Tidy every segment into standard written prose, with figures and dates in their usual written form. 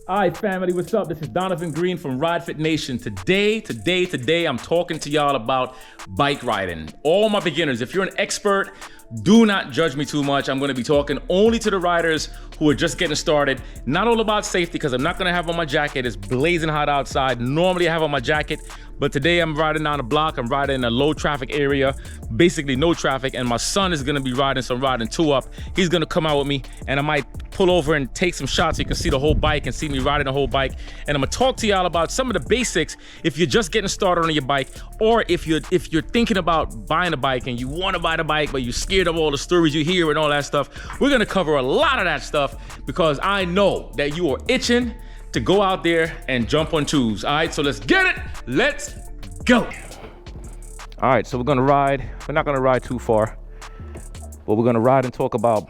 All right, family, what's up? This is Donovan Green from Ride Fit Nation. Today, I'm talking to y'all about bike riding. All my beginners, if you're an expert, do not judge me too much. I'm gonna be talking only to the riders who are just getting started. Not all about safety, because I'm not gonna have on my jacket. It's blazing hot outside. Normally I have on my jacket, but today I'm riding down the block. I'm riding in a low traffic area, basically no traffic, and my son is gonna be riding, so I'm riding two up. He's gonna come out with me, and I might pull over and take some shots so you can see the whole bike and see me riding the whole bike. And I'm gonna talk to y'all about some of the basics if you're just getting started on your bike, or if you're thinking about buying a bike and you wanna buy the bike, but you're scared of all the stories you hear and all that stuff. We're gonna cover a lot of that stuff because I know that you are itching to go out there and jump on tubes. All right, so let's get it. Let's go. All right, so we're gonna ride. We're not gonna ride too far, but we're gonna ride and talk about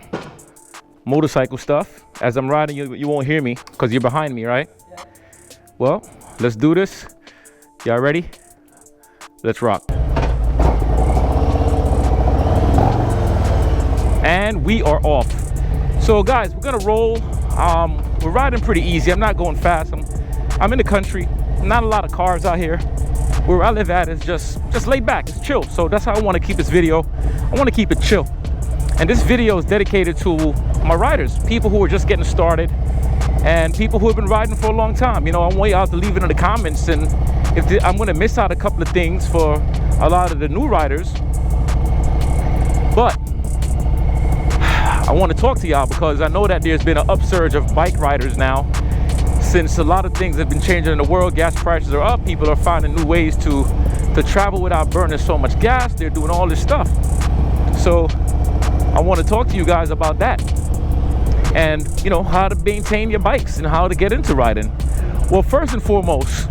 motorcycle stuff. As I'm riding, you won't hear me because you're behind me, right? Yeah. Well, let's do this. Y'all ready? Let's rock. And we are off. So guys, we're gonna roll. We're riding pretty easy. I'm not going fast. I'm in the country. Not a lot of cars out here. Where I live at is just laid back. It's chill. So that's how I want to keep this video. I want to keep it chill. And this video is dedicated to my riders, people who are just getting started, and people who have been riding for a long time. You know, I want y'all to leave it in the comments, and I'm gonna miss out a couple of things for a lot of the new riders. But I want to talk to y'all because I know that there's been an upsurge of bike riders now. Since a lot of things have been changing in the world, gas prices are up, people are finding new ways to travel without burning so much gas. They're doing all this stuff. So I want to talk to you guys about that. And, you know, how to maintain your bikes and how to get into riding. Well, first and foremost,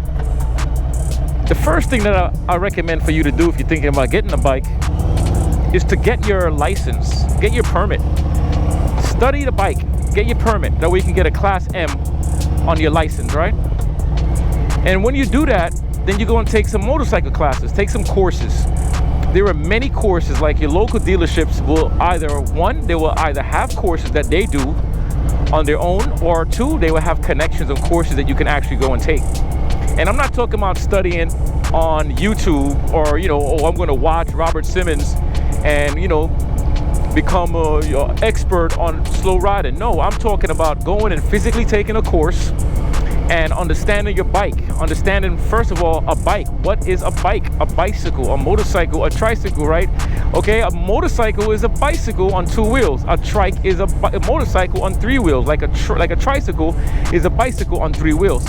the first thing that I recommend for you to do if you're thinking about getting a bike is to get your license, get your permit. Study the bike, get your permit. That way you can get a Class M on your license, right? And when you do that, then you go and take some motorcycle classes, take some courses. There are many courses, like your local dealerships will they will either have courses that they do on their own, or two, they will have connections of courses that you can actually go and take. And I'm not talking about studying on YouTube or, you know, oh, I'm going to watch Robert Simmons and, you know, become an expert on slow riding. No, I'm talking about going and physically taking a course and understanding your bike. Understanding, first of all, a bike. What is a bike? A bicycle, a motorcycle, a tricycle, right? Okay, a motorcycle is a bicycle on two wheels. A trike is a motorcycle on three wheels. Like a tricycle is a bicycle on three wheels.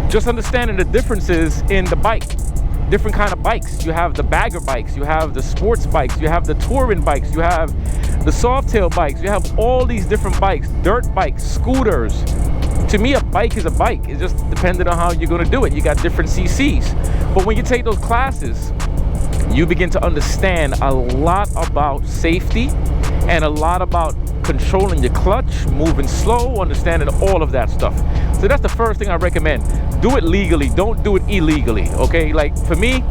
Just understanding the differences in the bike. Different kind of bikes. You have the bagger bikes, you have the sports bikes, you have the touring bikes, you have the softail bikes, you have all these different bikes, dirt bikes, scooters. To me, a bike is a bike. It's just depending on how you're going to do it. You got different CCs. But when you take those classes, you begin to understand a lot about safety and a lot about controlling your clutch, moving slow, understanding all of that stuff. So that's the first thing I recommend. Do it legally. Don't do it illegally, okay? Like for me,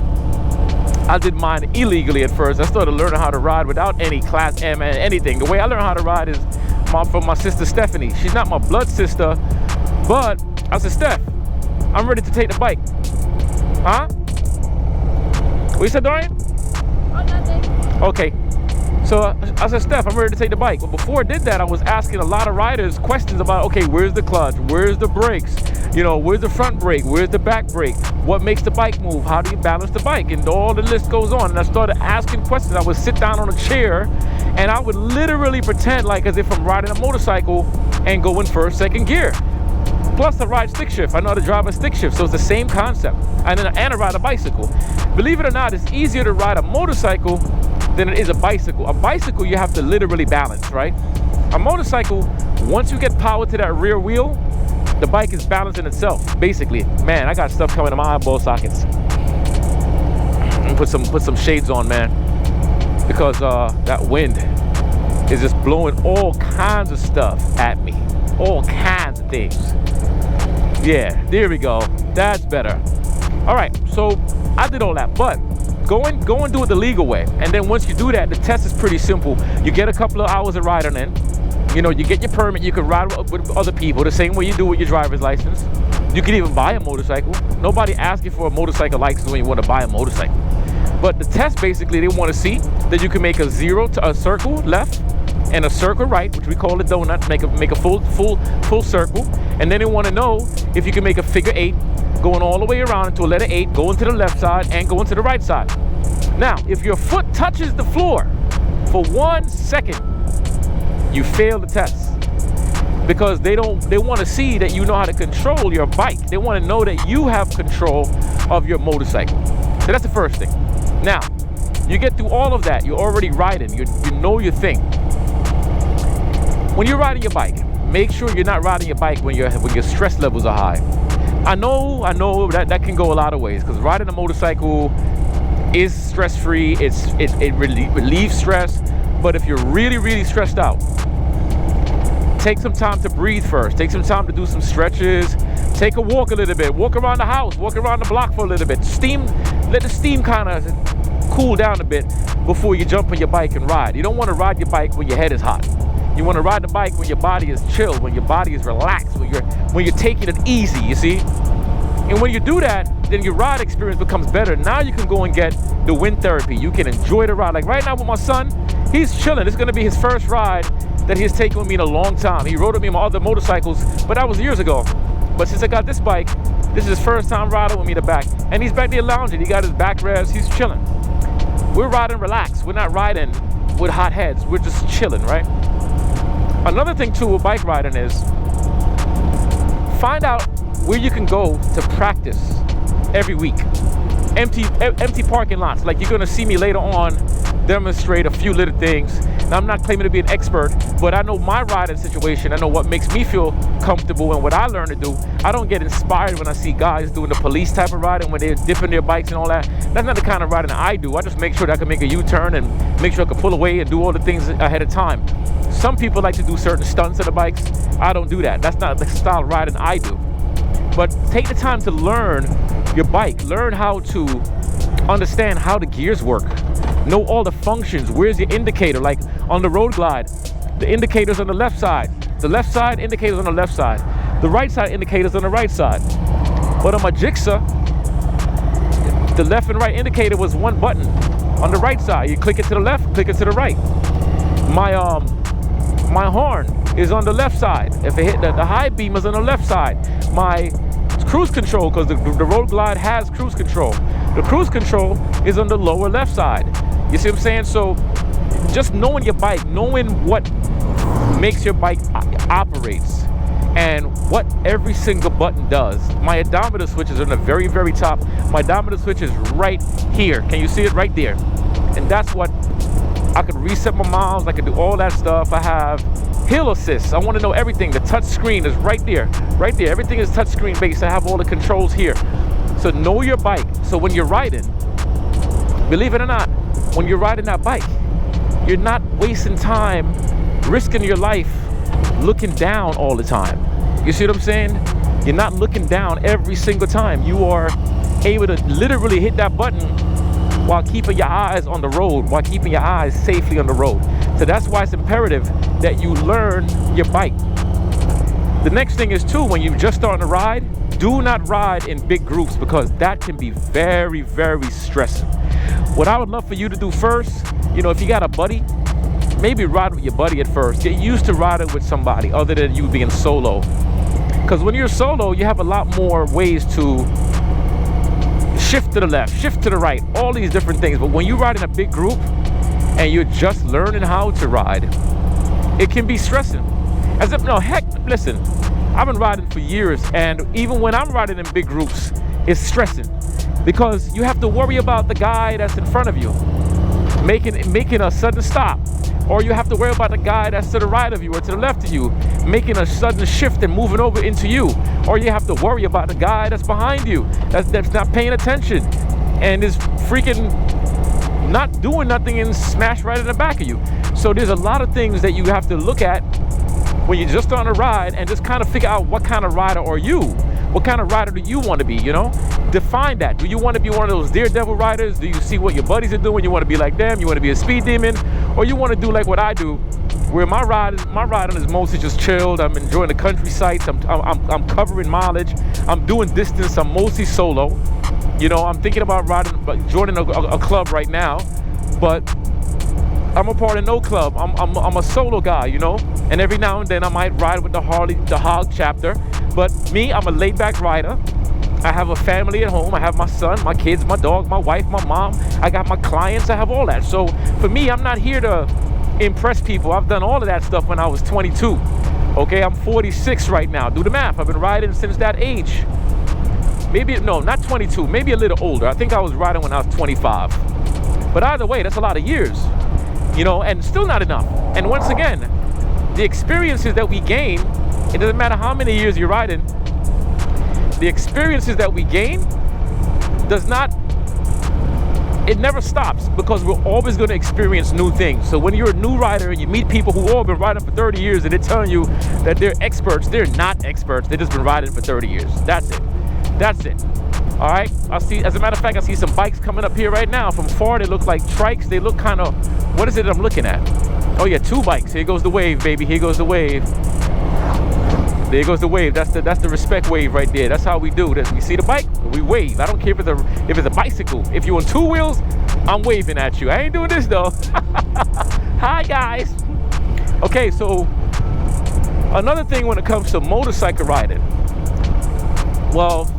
I did mine illegally at first. I started learning how to ride without any Class M and anything. The way I learned how to ride is from my sister Stephanie. She's not my blood sister, but I said, Steph, I'm ready to take the bike. Huh? What you said, Dorian? Oh, nothing. Okay. So I said, Steph, I'm ready to take the bike. But before I did that, I was asking a lot of riders questions about, okay, where's the clutch? Where's the brakes? You know, where's the front brake? Where's the back brake? What makes the bike move? How do you balance the bike? And all the list goes on. And I started asking questions. I would sit down on a chair and I would literally pretend like as if I'm riding a motorcycle and go in first, second gear. Plus I ride stick shift. I know how to drive a stick shift. So it's the same concept. And I ride a bicycle. Believe it or not, it's easier to ride a motorcycle than it is a bicycle. A bicycle, you have to literally balance, right? A motorcycle, once you get power to that rear wheel, the bike is balancing itself, basically. Man, I got stuff coming to my eyeball sockets. Put some shades on, man, because that wind is just blowing all kinds of stuff at me. All kinds of things. Yeah, there we go. That's better. All right, so I did all that, but go and do it the legal way. And then once you do that, the test is pretty simple. You get a couple of hours of riding in. You know, you get your permit, you can ride with other people the same way you do with your driver's license. You can even buy a motorcycle. Nobody asks you for a motorcycle license when you want to buy a motorcycle. But the test, basically, they want to see that you can make a zero to a circle left and a circle right, which we call a donut, make a full circle. And then they want to know if you can make a figure 8 going all the way around into a letter 8, going to the left side and going to the right side. Now, if your foot touches the floor for 1 second, you fail the test. Because they want to see that you know how to control your bike. They want to know that you have control of your motorcycle. So that's the first thing. Now, you get through all of that. You're already riding. You know your thing. When you're riding your bike, make sure you're not riding your bike when your stress levels are high. I know that can go a lot of ways, because riding a motorcycle is stress-free. It relieves stress. But if you're really stressed out, take some time to breathe first. Take some time to do some stretches. Take a walk a little bit. Walk around the house. Walk around the block for a little bit. Let the steam kind of cool down a bit before you jump on your bike and ride. You don't want to ride your bike when your head is hot. You want to ride the bike when your body is chill, when your body is relaxed, when you're taking it easy, you see? And when you do that, then your ride experience becomes better. Now you can go and get the wind therapy. You can enjoy the ride. Like right now with my son, he's chilling. It's going to be his first ride that he's taken with me in a long time. He rode with me on my other motorcycles, but that was years ago. But since I got this bike, this is his first time riding with me in the back. And he's back there lounging. He got his back revs. He's chilling. We're riding relaxed. We're not riding with hot heads. We're just chilling, right? Another thing too with bike riding is find out where you can go to practice every week. Empty parking lots. Like, you're gonna see me later on demonstrate a few little things. Now, I'm not claiming to be an expert, but I know my riding situation. I know what makes me feel comfortable and what I learn to do. I don't get inspired when I see guys doing the police type of riding, when they're dipping their bikes and all that. That's not the kind of riding that I do. I just make sure that I can make a U-turn and make sure I can pull away and do all the things ahead of time. Some people like to do certain stunts on the bikes. I don't do that. That's not the style of riding I do. But take the time to learn your bike. Learn how to understand how the gears work. Know all the functions. Where's your indicator? Like on the Road Glide, the indicators on the left side. The left side indicators on the left side. The right side indicators on the right side. But on my Gixxer, the left and right indicator was one button on the right side. You click it to the left, click it to the right. My horn is on the left side. If it hit the high beam is on the left side. My cruise control, because the Road Glide has cruise control. The cruise control is on the lower left side. You see what I'm saying? So just knowing your bike, knowing what makes your bike operates and what every single button does. My odometer switch is on the very, very top. My odometer switch is right here. Can you see it right there? And that's what I can reset my miles. I can do all that stuff. I have hill assist. I want to know everything. The touch screen is right there. Right there. Everything is touch screen based. I have all the controls here. So know your bike. So when you're riding, believe it or not, when you're riding that bike, you're not wasting time risking your life looking down all the time. You see what I'm saying? You're not looking down every single time. You are able to literally hit that button while keeping your eyes on the road, while keeping your eyes safely on the road. So that's why it's imperative that you learn your bike. The next thing is too, when you're just starting to ride, do not ride in big groups, because that can be very, very stressing. What I would love for you to do first, if you got a buddy, maybe ride with your buddy at first. Get used to riding with somebody other than you being solo. Because when you're solo, you have a lot more ways to shift to the left, shift to the right, all these different things. But when you ride in a big group and you're just learning how to ride, it can be stressing. Listen, I've been riding for years, and even when I'm riding in big groups, it's stressing, because you have to worry about the guy that's in front of you making a sudden stop, or you have to worry about the guy that's to the right of you or to the left of you making a sudden shift and moving over into you, or you have to worry about the guy that's behind you that's not paying attention and is freaking not doing nothing and smash right in the back of you. So there's a lot of things that you have to look at when you're just on a ride, and just kind of figure out what kind of rider are you. What kind of rider do you want to be, Define that. Do you want to be one of those daredevil riders? Do you see what your buddies are doing? You want to be like them? You want to be a speed demon? Or you want to do like what I do, Where my riding is mostly just chilled. I'm enjoying the country sights. I'm covering mileage. I'm doing distance. I'm mostly solo. You know, I'm thinking about joining a club right now, but I'm a part of no club. I'm a solo guy, you know. And every now and then I might ride with the Hog chapter. But me, I'm a laid back rider. I have a family at home. I have my son, my kids, my dog, my wife, my mom. I got my clients. I have all that. So for me, I'm not here to impress people. I've done all of that stuff when I was 22. Okay, I'm 46 right now. Do the math. I've been riding since that age. Maybe, no, not 22, maybe a little older. I think I was riding when I was 25. But either way, that's a lot of years, you know, and still not enough. And once again, the experiences that we gain, it doesn't matter how many years you're riding, the experiences that we gain it never stops, because we're always going to experience new things. So when you're a new rider and you meet people who all been riding for 30 years and they're telling you that they're experts, they're not experts. They've just been riding for 30 years. That's it. All right. As a matter of fact, I see some bikes coming up here right now from far. They look like trikes. They look kind of, what is it I'm looking at? Oh yeah, 2 bikes. Here goes the wave, baby. Here goes the wave. There goes the wave. That's the respect wave right there. That's how we do this. We see the bike, we wave. I don't care if it's a bicycle. If you're on 2 wheels, I'm waving at you. I ain't doing this though. Hi guys. Okay, so another thing when it comes to motorcycle riding, well,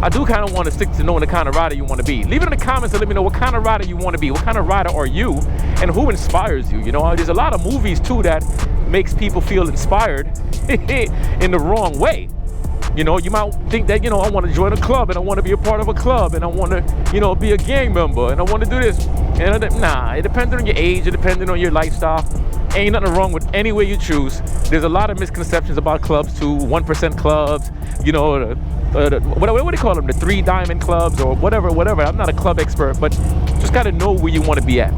I do kind of want to stick to knowing the kind of rider you want to be. Leave it in the comments and let me know what kind of rider you want to be. What kind of rider are you, and who inspires you? You know, there's a lot of movies too that makes people feel inspired in the wrong way. You know, you might think that, you know, I want to join a club and I want to be a part of a club and I want to, you know, be a gang member and I want to do this. And nah, it depends on your age, it depends on your lifestyle. Ain't nothing wrong with any way you choose. There's a lot of misconceptions about clubs too. 1% clubs, you know, what do you call them? The 3 diamond clubs or whatever. I'm not a club expert, but just got to know where you want to be at.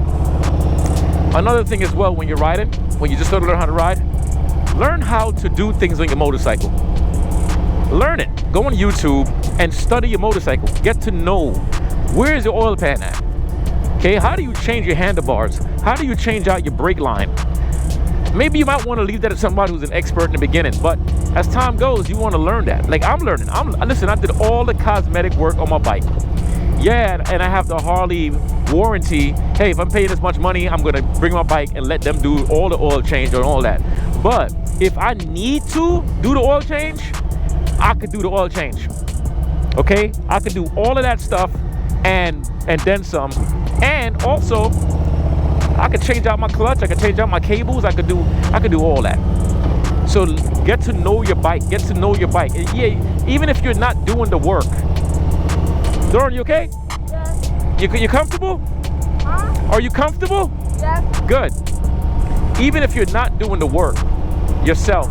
Another thing as well, when you're riding, when you just start to learn how to ride, learn how to do things on your motorcycle. Learn it. Go on YouTube and study your motorcycle. Get to know, where is your oil pan at? Okay, how do you change your handlebars? How do you change out your brake line? Maybe you might want to leave that to somebody who's an expert in the beginning, but as time goes, you want to learn that. Like I'm learning. Listen, I did all the cosmetic work on my bike. Yeah, and I have the Harley warranty. Hey, if I'm paying this much money, I'm gonna bring my bike and let them do all the oil change and all that. But if I need to do the oil change, I could do the oil change. Okay, I could do all of that stuff and then some. And also, I could change out my clutch. I could change out my cables. I could do all that. So get to know your bike. Get to know your bike. And yeah, even if you're not doing the work. Doran, you okay? Yes. You comfortable? Huh? Are you comfortable? Yes. Good. Even if you're not doing the work yourself,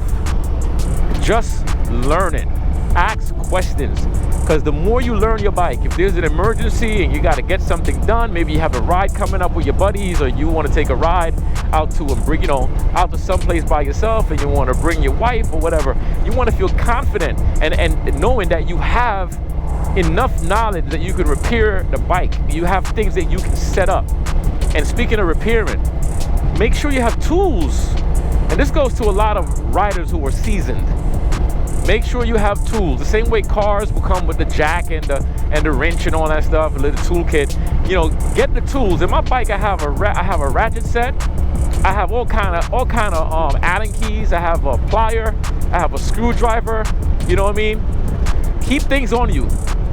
just learn it. Ask questions. Because the more you learn your bike, if there's an emergency and you got to get something done, maybe you have a ride coming up with your buddies, or you want to take a ride out to out to someplace by yourself, and you want to bring your wife or whatever, you want to feel confident and knowing that you have enough knowledge that you can repair the bike. You have things that you can set up. And speaking of repairing, make sure you have tools. And this goes to a lot of riders who are seasoned. Make sure you have tools. The same way cars will come with the jack and the wrench and all that stuff, a little toolkit. You know, get the tools. In my bike, I have a ratchet set. I have all kind of Allen keys. I have a plier. I have a screwdriver. You know what I mean? Keep things on you.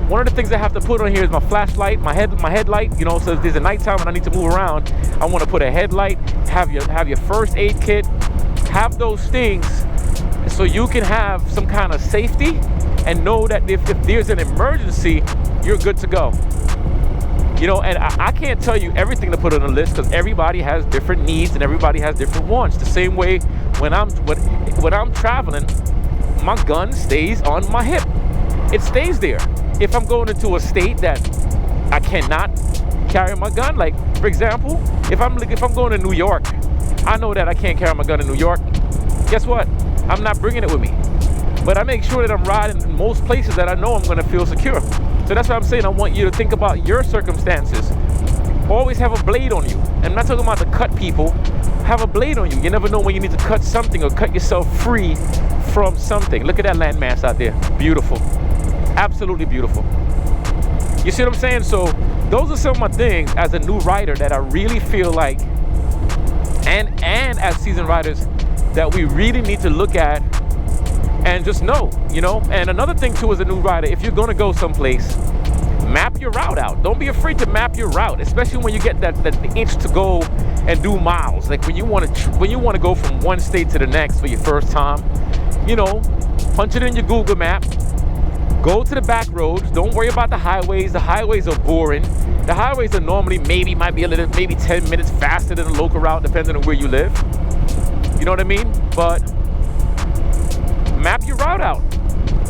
One of the things I have to put on here is my flashlight, my headlight. You know, so if there's a nighttime and I need to move around, I want to put a headlight. Have your first aid kit. Have those things, so you can have some kind of safety and know that if there's an emergency, you're good to go. You know, and I can't tell you everything to put on the list, because everybody has different needs and everybody has different wants. The same way when I'm traveling, my gun stays on my hip. It stays there. If I'm going into a state that I cannot carry my gun, like for example, if I'm going to New York, I know that I can't carry my gun in New York. Guess what? I'm not bringing it with me. But I make sure that I'm riding in most places that I know I'm going to feel secure. So that's what I'm saying. I want you to think about your circumstances. Always have a blade on you. And I'm not talking about to cut people, have a blade on you. You never know when you need to cut something or cut yourself free from something. Look at that landmass out there. Beautiful. Absolutely beautiful. You see what I'm saying? So those are some of my things as a new rider that I really feel like, and as seasoned riders, that we really need to look at and just know, you know. And another thing too, as a new rider, if you're gonna go someplace, map your route out. Don't be afraid to map your route, especially when you get that itch to go and do miles. Like when you want to go from one state to the next for your first time, you know, punch it in your Google map. Go to the back roads. Don't worry about the highways. The highways are boring. The highways are normally maybe 10 minutes faster than the local route, depending on where you live. You know what I mean? But map your route out.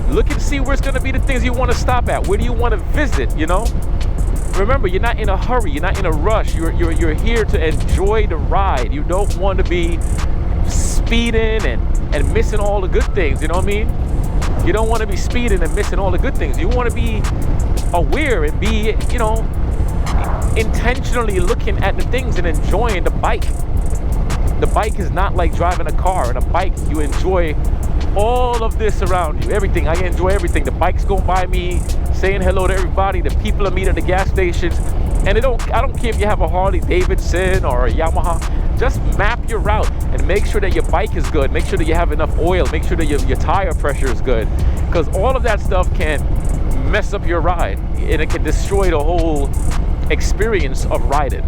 Look and see where's going to be the things you want to stop at. Where do you want to visit, you know? Remember, you're not in a hurry. You're not in a rush. You're here to enjoy the ride. You don't want to be speeding and missing all the good things, you know what I mean? You don't want to be speeding and missing all the good things. You want to be aware and be, you know, intentionally looking at the things and enjoying the bike. The bike is not like driving a car. In a bike, you enjoy all of this around you, everything. I enjoy everything. The bike's going by me, saying hello to everybody, the people I meet at the gas stations. And I don't care if you have a Harley Davidson or a Yamaha. Just map your route and make sure that your bike is good. Make sure that you have enough oil. Make sure that your tire pressure is good, because all of that stuff can mess up your ride and it can destroy the whole experience of riding.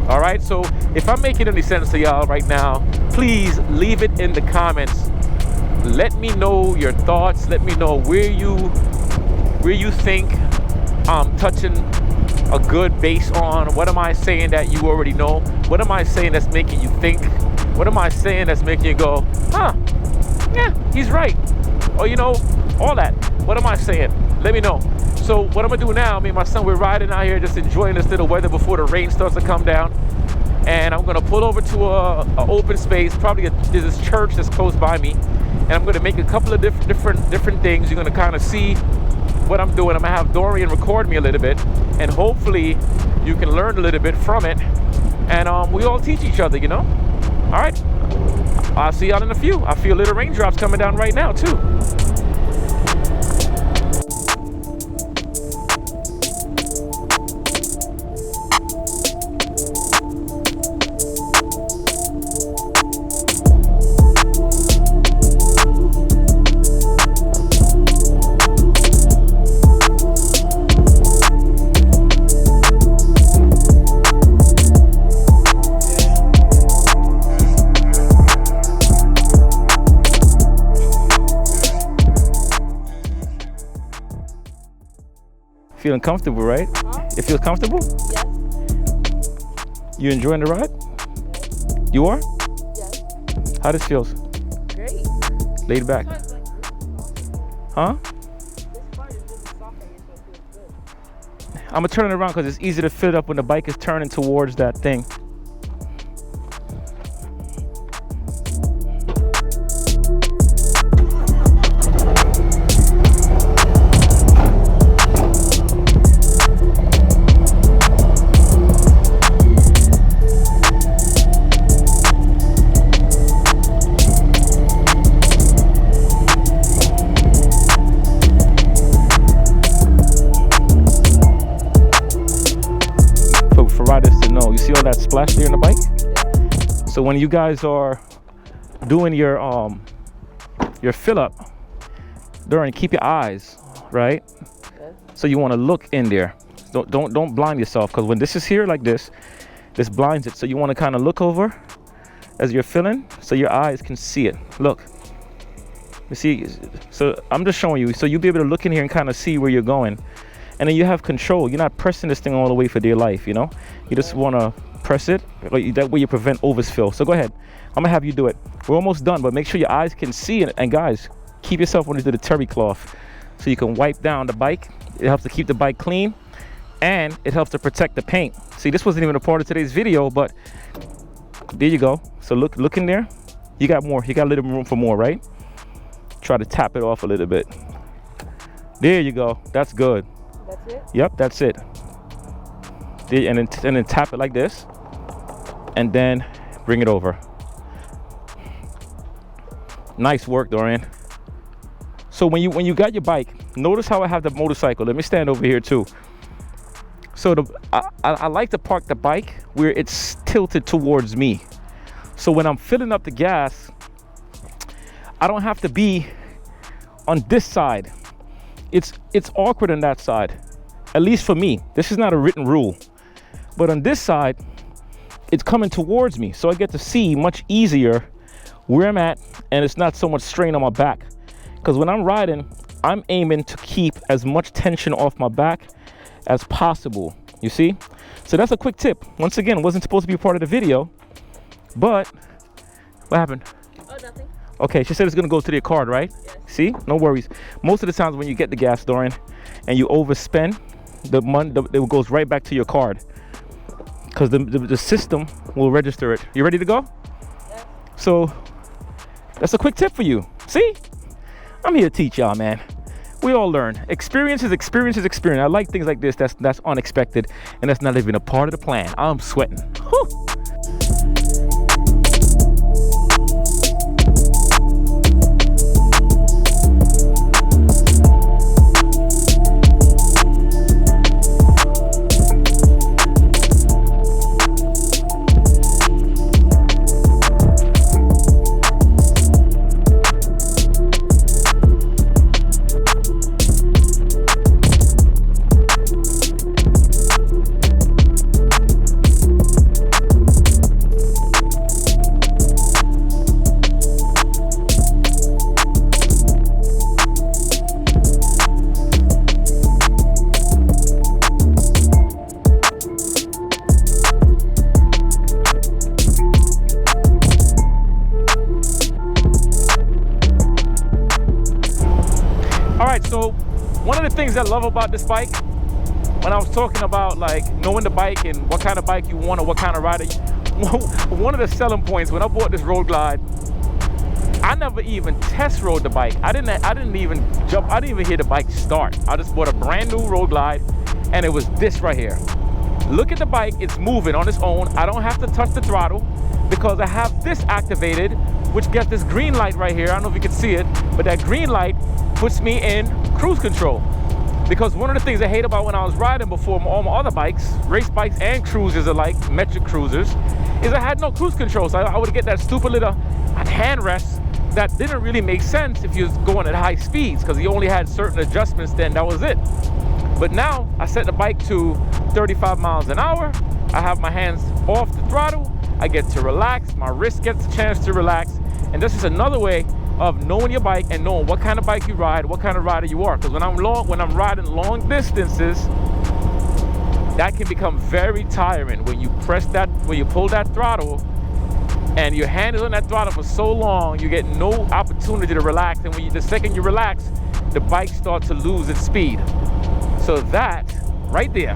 All right, so if I'm making any sense to y'all right now, please leave it in the comments. Let me know your thoughts. Let me know where you think I'm touching a good base on. What am I saying that you already know? What am I saying that's making you think? What am I saying that's making you go, huh, yeah, he's right? Or, you know, all that. What am I saying? Let me know. So what I'm gonna do now, me and my son, we're riding out here just enjoying this little weather before the rain starts to come down. And I'm gonna pull over to a open space. Probably there's this church that's close by me. And I'm gonna make a couple of different things. You're gonna kind of see what I'm doing. I'm gonna have Dorian record me a little bit, and hopefully you can learn a little bit from it, and we all teach each other, you know. All right, I'll see y'all in a few. I feel little raindrops coming down right now too. Feeling comfortable, right? Huh? It feels comfortable? Yes. You enjoying the ride? Yes. You are? Yes. How this feels? Great. Laid back. This part is like Huh? this part is really soft on you, so it feels good. I'm gonna turn it around because it's easy to fit up when the bike is turning towards that thing. For riders to know, you see all that splash there in the bike? Yeah. So when you guys are doing your fill up, Dorian, keep your eyes right. Yes. So you want to look in there. Don't blind yourself, because when this is here like this blinds it. So you want to kind of look over as you're filling, so your eyes can see it. Look, you see. So I'm just showing you, so you'll be able to look in here and kind of see where you're going. And then you have control. You're not pressing this thing all the way for dear life, you know? You just want to press it. That way you prevent overspill. So go ahead. I'm going to have you do it. We're almost done, but make sure your eyes can see it. And guys, keep yourself under the terry cloth so you can wipe down the bike. It helps to keep the bike clean, and it helps to protect the paint. See, this wasn't even a part of today's video, but there you go. So look in there. You got more. You got a little room for more, right? Try to tap it off a little bit. There you go. That's good. That's it? Yep, that's it. And then tap it like this, and then bring it over. Nice work, Dorian. So when you got your bike, notice how I have the motorcycle. Let me stand over here too. So I like to park the bike where it's tilted towards me. So when I'm filling up the gas, I don't have to be on this side. It's awkward on that side, at least for me. This is not a written rule. But on this side, it's coming towards me. So I get to see much easier where I'm at, and it's not so much strain on my back. Because when I'm riding, I'm aiming to keep as much tension off my back as possible, you see? So that's a quick tip. Once again, wasn't supposed to be a part of the video, but what happened? Oh, nothing. Okay, she said it's gonna go to the card, right? Yes. See, no worries. Most of the times when you get the gas, Dorian, and you overspend, it goes right back to your card. Because the system will register it. You ready to go? Yes. So that's a quick tip for you. See? I'm here to teach y'all, man. We all learn. Experience is experience. I like things like this that's unexpected, and that's not even a part of the plan. I'm sweating. Whew. So one of the things I love about this bike, when I was talking about like knowing the bike and what kind of bike you want or what kind of rider, one of the selling points when I bought this Road Glide, I never even test rode the bike. I didn't even jump. I didn't even hear the bike start. I just bought a brand new Road Glide, and it was this right here. Look at the bike, it's moving on its own. I don't have to touch the throttle because I have this activated, which gets this green light right here. I don't know if you can see it, but that green light puts me in cruise control. Because one of the things I hate about when I was riding before all my other bikes, race bikes and cruisers alike, metric cruisers, is I had no cruise control. So I would get that stupid little hand rest that didn't really make sense if you was going at high speeds, because you only had certain adjustments then, that was it. But now I set the bike to 35 miles an hour. I have my hands off the throttle. I get to relax. My wrist gets a chance to relax. And this is another way of knowing your bike and knowing what kind of bike you ride, what kind of rider you are. Because when I'm riding long distances, that can become very tiring when you pull that throttle and your hand is on that throttle for so long, you get no opportunity to relax. And the second you relax, the bike starts to lose its speed. So that right there,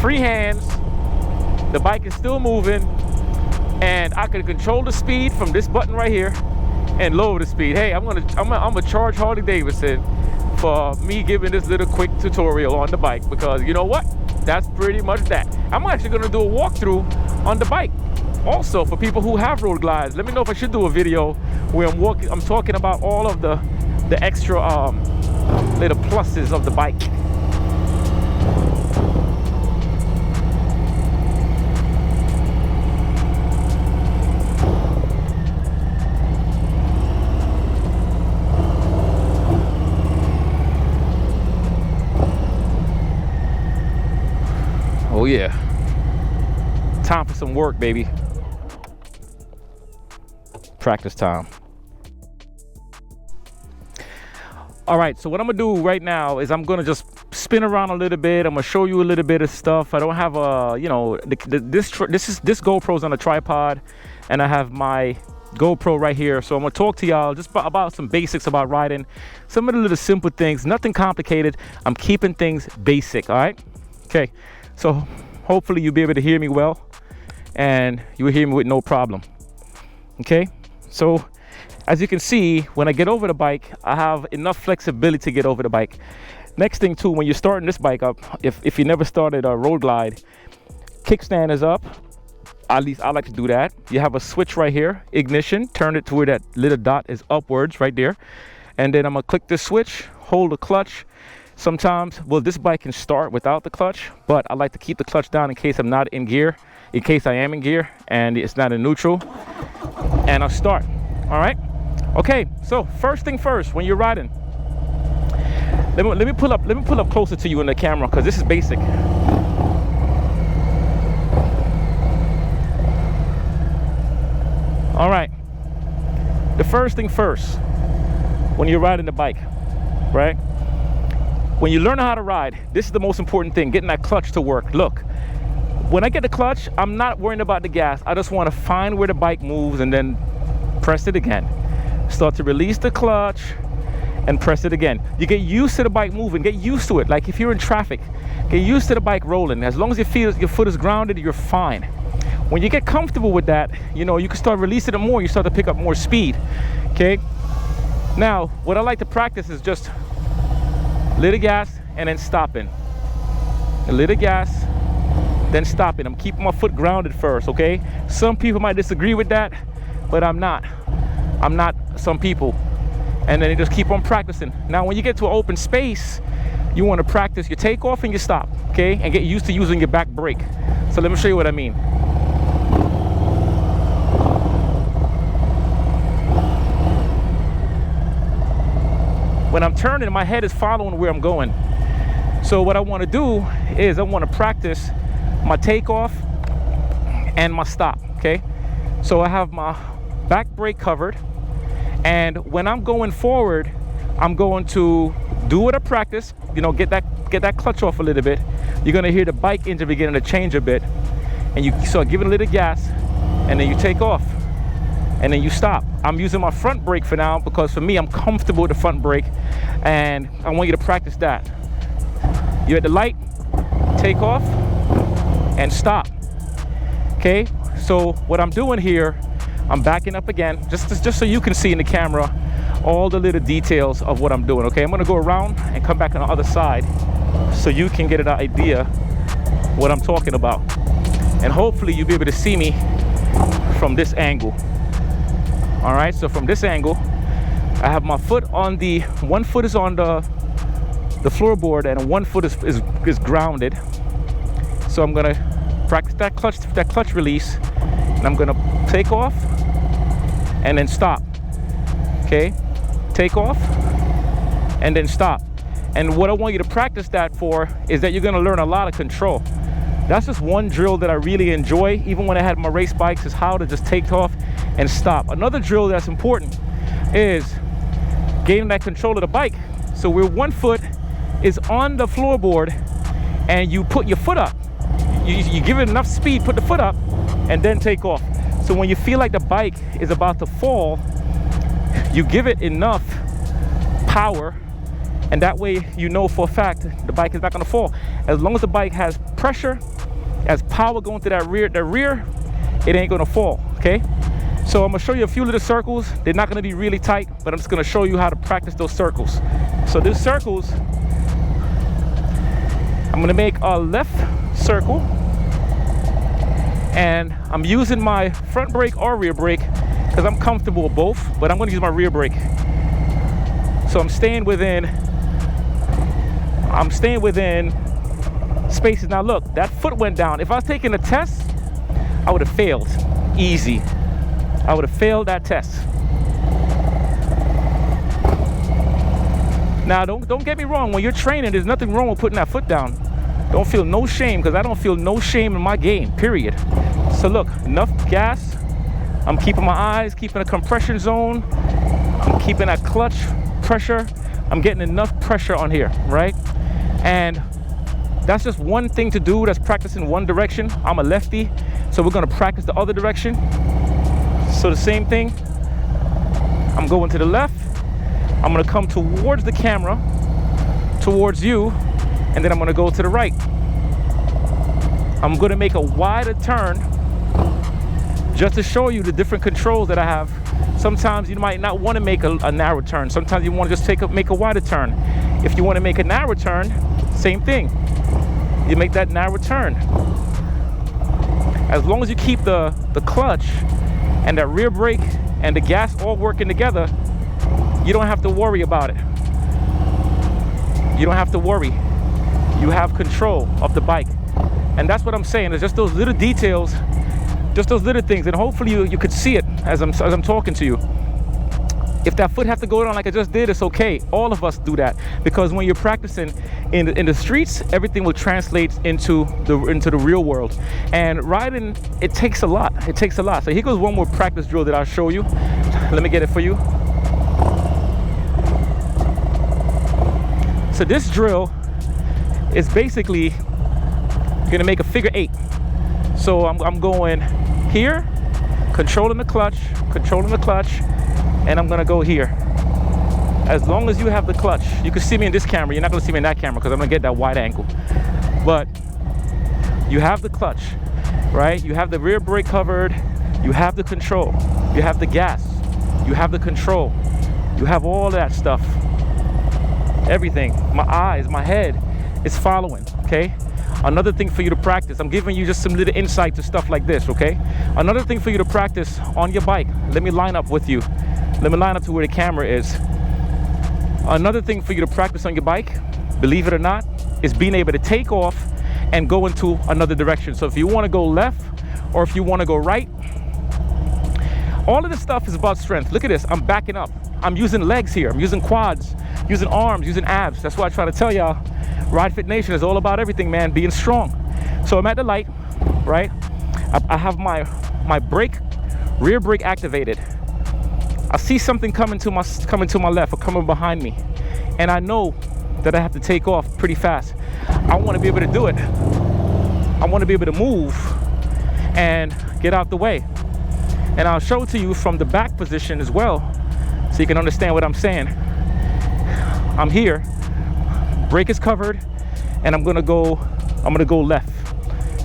free hands, the bike is still moving, and I can control the speed from this button right here and lower the speed. Hey, I'm gonna charge Harley Davidson for me giving this little quick tutorial on the bike, because you know what? That's pretty much that. I'm actually gonna do a walkthrough on the bike also for people who have Road Glides. Let me know if I should do a video where I'm talking about all of the extra little pluses of the bike. Oh yeah, time for some work, baby. Practice time. All right, so what I'm gonna do right now is I'm gonna just spin around a little bit. I'm gonna show you a little bit of stuff. I don't have a, this GoPro's on a tripod, and I have my GoPro right here. So I'm gonna talk to y'all just about some basics about riding, some of the little simple things, nothing complicated. I'm keeping things basic, all right? Okay, so hopefully you'll be able to hear me well, and you will hear me with no problem, okay? So as you can see, when I get over the bike, I have enough flexibility to get over the bike. Next thing too, when you're starting this bike up, if you never started a Road Glide, kickstand is up, At least I like to do that. You have a switch right here, ignition, turn it to where that little dot is upwards right there. And then I'm gonna click this switch, hold the clutch. Sometimes, well, this bike can start without the clutch, but I like to keep the clutch down in case I'm not in gear, in case I am in gear and it's not in neutral. And I'll start, all right? Okay, so first thing first, when you're riding, let me pull up closer to you in the camera, because this is basic. All right, the first thing first, when you're riding the bike, right? When you learn how to ride, this is the most important thing, getting that clutch to work. Look, when I get the clutch, I'm not worrying about the gas. I just want to find where the bike moves and then press it again. Start to release the clutch and press it again. You get used to the bike moving, get used to it. Like if you're in traffic, get used to the bike rolling. As long as you feel your foot is grounded, you're fine. When you get comfortable with that, you know, you can start releasing it more. You start to pick up more speed, okay? Now, what I like to practice is just little gas and then stopping. A little gas, then stopping. I'm keeping my foot grounded first, okay? Some people might disagree with that, but I'm not some people. And then you just keep on practicing. Now, when you get to an open space, you want to practice your takeoff and your stop, okay? And get used to using your back brake. So let me show you what I mean. When I'm turning, my head is following where I'm going. So what I want to do is I want to practice my takeoff and my stop, okay? So I have my back brake covered, and when I'm going forward, I'm going to do what I practice, you know, get that clutch off a little bit. You're going to hear the bike engine beginning to change a bit, and you start giving a little gas, and then you take off, and then you stop. I'm using my front brake for now because for me, I'm comfortable with the front brake, and I want you to practice that. You're at the light, take off, and stop. Okay, so what I'm doing here, I'm backing up again, just so you can see in the camera all the little details of what I'm doing. Okay, I'm gonna go around and come back on the other side so you can get an idea what I'm talking about. And hopefully you'll be able to see me from this angle. All right, so from this angle, I have my foot on the, one foot is on the floorboard and one foot is grounded. So I'm gonna practice that clutch release, and I'm gonna take off and then stop. Okay, take off and then stop. And what I want you to practice that for is that you're gonna learn a lot of control. That's just one drill that I really enjoy, even when I had my race bikes, is how to just take off and stop. Another drill that's important is gaining that control of the bike. So where one foot is on the floorboard and you put your foot up, you give it enough speed, put the foot up, and then take off. So when you feel like the bike is about to fall, you give it enough power, and that way you know for a fact the bike is not gonna fall. As long as the bike has pressure, has power going to the rear, it ain't gonna fall, okay? So I'm gonna show you a few little circles. They're not gonna be really tight, but I'm just gonna show you how to practice those circles. So these circles, I'm gonna make a left circle, and I'm using my front brake or rear brake because I'm comfortable with both, but I'm gonna use my rear brake. So I'm staying within spaces. Now look, that foot went down. If I was taking a test, I would have failed. Easy. I would have failed that test. Now don't get me wrong, when you're training, there's nothing wrong with putting that foot down. Don't feel no shame, because I don't feel no shame in my game, period. So look, enough gas. I'm keeping my eyes, keeping a compression zone. I'm keeping that clutch pressure. I'm getting enough pressure on here, right? And that's just one thing to do. That's practicing one direction. I'm a lefty, so we're gonna practice the other direction. So the same thing, I'm going to the left. I'm gonna come towards the camera, towards you, and then I'm gonna go to the right. I'm gonna make a wider turn just to show you the different controls that I have. Sometimes you might not want to make a narrow turn. Sometimes you want to just make a wider turn. If you want to make a narrow turn, same thing. You make that narrow turn. As long as you keep the clutch and that rear brake and the gas all working together, you don't have to worry about it. You don't have to worry. You have control of the bike. And that's what I'm saying. It's just those little details, just those little things, and hopefully you could see it as I'm talking to you. If that foot has to go down like I just did, it's okay. All of us do that, because when you're practicing in the streets, everything will translate into the real world. And riding, it takes a lot. It takes a lot. So here goes one more practice drill that I'll show you. Let me get it for you. So this drill is basically gonna make a figure 8. So I'm going here, controlling the clutch, and I'm gonna go here. As long as you have the clutch, you can see me in this camera. You're not gonna see me in that camera because I'm gonna get that wide angle. But you have the clutch, right? You have the rear brake covered. You have the control. You have the gas. You have the control. You have all that stuff. Everything. My eyes, my head is following, okay? Another thing for you to practice, I'm giving you just some little insight to stuff like this, okay? Another thing for you to practice on your bike. Let me line up with you. Let me line up to where the camera is. Another thing for you to practice on your bike, believe it or not, is being able to take off and go into another direction. So if you want to go left or if you want to go right, all of this stuff is about strength. Look at this, I'm backing up. I'm using legs here, I'm using quads, using arms, using abs. That's why I try to tell y'all, Ride Fit Nation is all about everything, man, being strong. So I'm at the light, right? I have my brake, rear brake activated. I see something coming to my left or coming behind me, and I know that I have to take off pretty fast. I want to be able to do it. I want to be able to move and get out the way. And I'll show it to you from the back position as well, so you can understand what I'm saying. I'm here, brake is covered, and I'm gonna go left.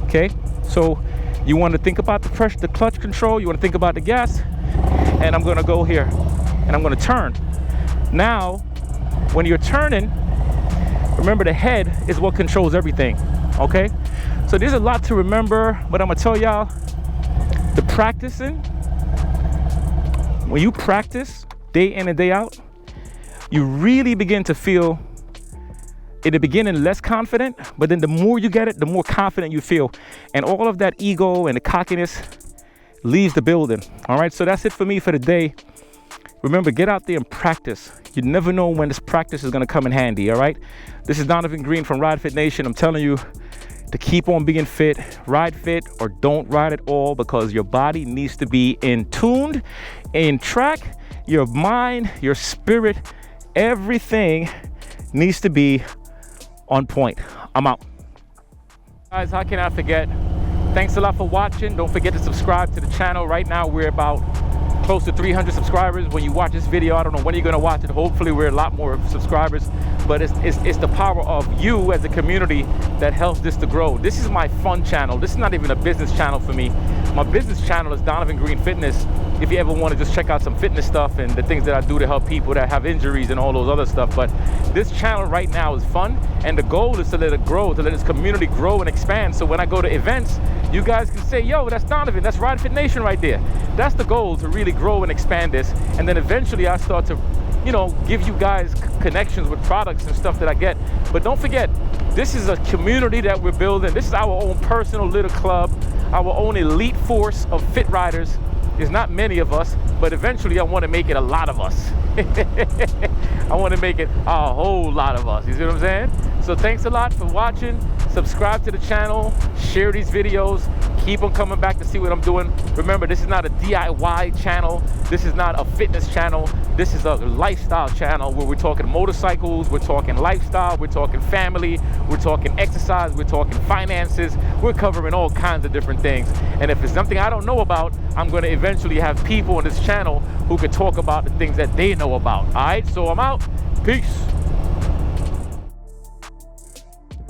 Okay, so you want to think about the pressure, the clutch control. You want to think about the gas. And I'm gonna go here and I'm gonna turn. Now, when you're turning, remember the head is what controls everything, okay? So there's a lot to remember, but I'm gonna tell y'all, the practicing, when you practice day in and day out, you really begin to feel, in the beginning, less confident, but then the more you get it, the more confident you feel. And all of that ego and the cockiness leaves the building. All right, so that's it for me for the day. Remember, get out there and practice. You never know when this practice is going to come in handy. All right, this is Donovan Green from Ride Fit Nation. I'm telling you to keep on being fit. Ride fit or don't ride at all, because your body needs to be tuned, in track. Your mind, your spirit, everything needs to be on point. I'm out. Guys, how can I forget? Thanks a lot for watching. Don't forget to subscribe to the channel. Right now we're about close to 300 subscribers. When you watch this video, I don't know when you're going to watch it. Hopefully we're a lot more subscribers, but it's the power of you as a community that helps this to grow. This is my fun channel. This is not even a business channel for me. My business channel is Donovan Green Fitness. If you ever want to just check out some fitness stuff and the things that I do to help people that have injuries and all those other stuff. But this channel right now is fun, and the goal is to let it grow, to let this community grow and expand. So when I go to events, you guys can say, yo, that's Donovan, that's Ride Fit Nation right there. That's the goal, to really grow and expand this. And then eventually I start to, you know, give you guys connections with products and stuff that I get. But don't forget, this is a community that we're building. This is our own personal little club, our own elite force of fit riders. There's not many of us, but eventually I want to make it a lot of us. I want to make it a whole lot of us. You see what I'm saying? So thanks a lot for watching. Subscribe to the channel, share these videos, keep on coming back to see what I'm doing. Remember, this is not a DIY channel. This is not a fitness channel. This is a lifestyle channel where we're talking motorcycles, we're talking lifestyle, we're talking family, we're talking exercise, we're talking finances. We're covering all kinds of different things. And if it's something I don't know about, I'm going to eventually have people on this channel who could talk about the things that they know about. All right, so I'm out. Peace.